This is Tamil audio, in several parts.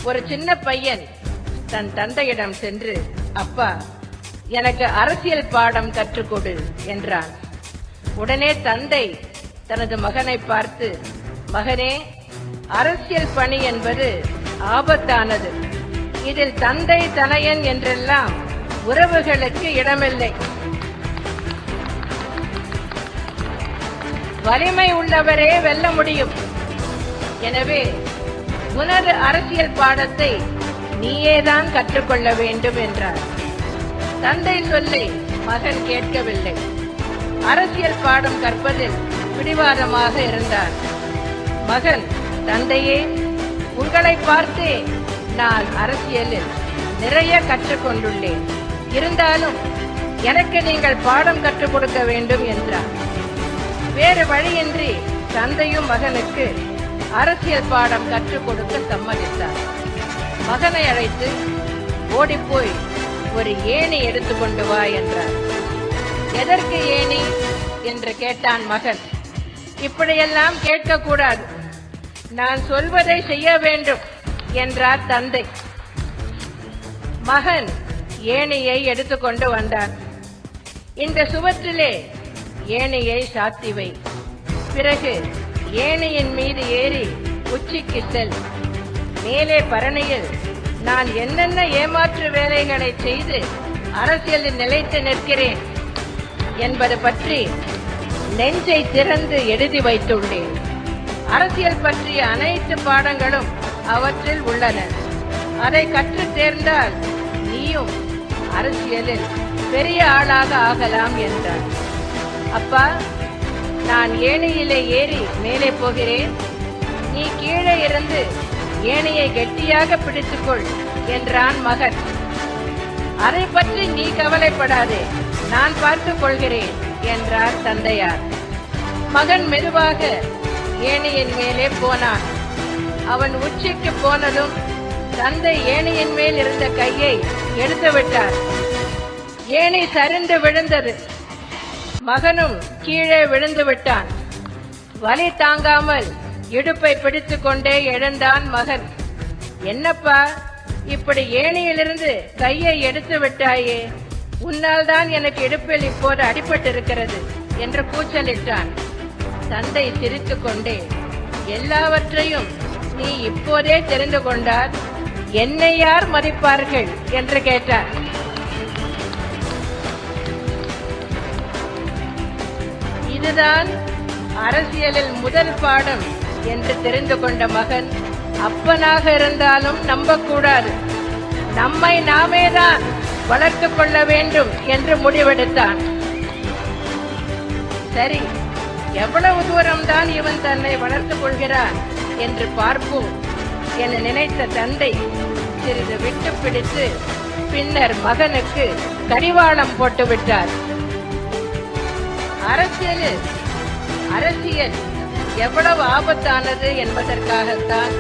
ஒரு சின்ன பையன் தன் தந்தையிடம் சென்று, அப்பா, எனக்கு அரசியல் பாடம் கற்றுக்கொடு என்றான். உடனே தந்தை தனது மகனை பார்த்து, மகனே, அரசியல் பணி என்பது ஆபத்தானது. இதில் தந்தை தனையன் என்றெல்லாம் உறவுகளுக்கு இடமில்லை. வலிமை உள்ளவரே வெல்ல முடியும். எனவே உனது அரசியல் பாடத்தை நீயேதான் கற்றுக்கொள்ள வேண்டும் என்றார். தந்தை சொல்லை மகன் கேட்கவில்லை. அரசியல் பாடம் கற்பதில் பிடிவாதமாக இருந்தார். மகன், தந்தையே, உங்களை பார்த்தே நான் அரசியலில் நிறைய கற்றுக்கொண்டுள்ளேன். இருந்தாலும் எனக்கு நீங்கள் பாடம் கற்றுக் கொடுக்க வேண்டும் என்றார். வேறு வழியின்றி தந்தையும் மகனுக்கு அரசியல் பாடம் கற்றுக் கொடுக்க சம்மதித்தார். மகனை அழைத்து ஓடிப்போய் ஒரு ஏணி எடுத்துக்கொண்டு வா என்றார். எதற்கு ஏணி என்று கேட்டான் மகன். இப்படியெல்லாம் கேட்கக்கூடாது, நான் சொல்வதை செய்ய வேண்டும் என்றார் தந்தை. மகன் ஏணியை எடுத்துக்கொண்டு வந்தார். இந்த சுவற்றிலே ஏணியை சாத்தி வை. பிறகு ஏணியின் மீது ஏறி உச்சிக்கு செல். மேலே பரணியில் நான் என்னென்ன ஏமாற்று வேலைகளை செய்து அரசியலில் நிலைத்து நிற்கிறேன் என்பது பற்றி நெஞ்சை திறந்து எழுதி வைத்துள்ளேன். அரசியல் பற்றிய அனைத்து பாடங்களும் அவற்றில் உள்ளன. அதை கற்று தேர்ந்தால் நீயும் அரசியலில் பெரிய ஆளாக ஆகலாம் என்றார். அப்பா, நான் ஏணியிலே ஏறி மேலே போகிறேன். நீ கீழே இருந்து ஏணியை கெட்டியாக பிடித்துக்கொள் என்றான் மகன். அதை பற்றி நீ கவலைப்படாதே, நான் பார்த்துக் கொள்கிறேன் என்றார் தந்தையார். மகன் மெதுவாக ஏணியின் மேலே போனான். அவன் உச்சிக்கு போனதும் தந்தை ஏணியின் மேல் இருந்த கையை எடுத்துவிட்டார். ஏணி சரிந்து விழுந்தது. மகனும் கீழே விழுந்து விட்டான். வலி தாங்காமல் இடுப்பை பிடித்துக் கொண்டே எழுந்தான் மகன். என்னப்பா, இப்படி ஏணியிலிருந்து கையை எடுத்து விட்டாயே, உன்னால் தான் எனக்கு இடுப்பில் இப்போது அடிபட்டிருக்கிறது என்று கூச்சலிட்டான். தந்தை சிரித்துக் கொண்டே, எல்லாவற்றையும் நீ இப்போதே தெரிந்து கொண்டால் என்னை யார் மதிப்பார்கள் என்று கேட்டார். இதுதான் அரசியலில் முதல் பாடம் என்று தெரிந்து கொண்ட மகன், அப்பனாக இருந்தாலும் நம்பக்கூடாது, நம்மை நாமேதான் வளர்த்துக் கொள்ள வேண்டும் என்று முடிவெடுத்தான். சரி, எவ்வளவு தூரம்தான் இவன் தன்னை வளர்த்துக் கொள்கிறான் என்று பார்ப்போம் என நினைத்த தந்தை சிறிது விட்டு பிடித்து பின்னர் மகனுக்கு கடிவாளம் போட்டுவிட்டார். அரசியல் எவ்வளவு ஆபத்தானது என்பதற்காகத்தான்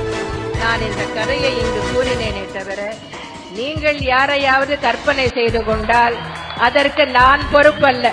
நான் இந்த கதையை இங்கு கூறினேனே தவிர, நீங்கள் யாரையாவது கற்பனை செய்து கொண்டால் அதற்கு நான் பொறுப்பல்ல.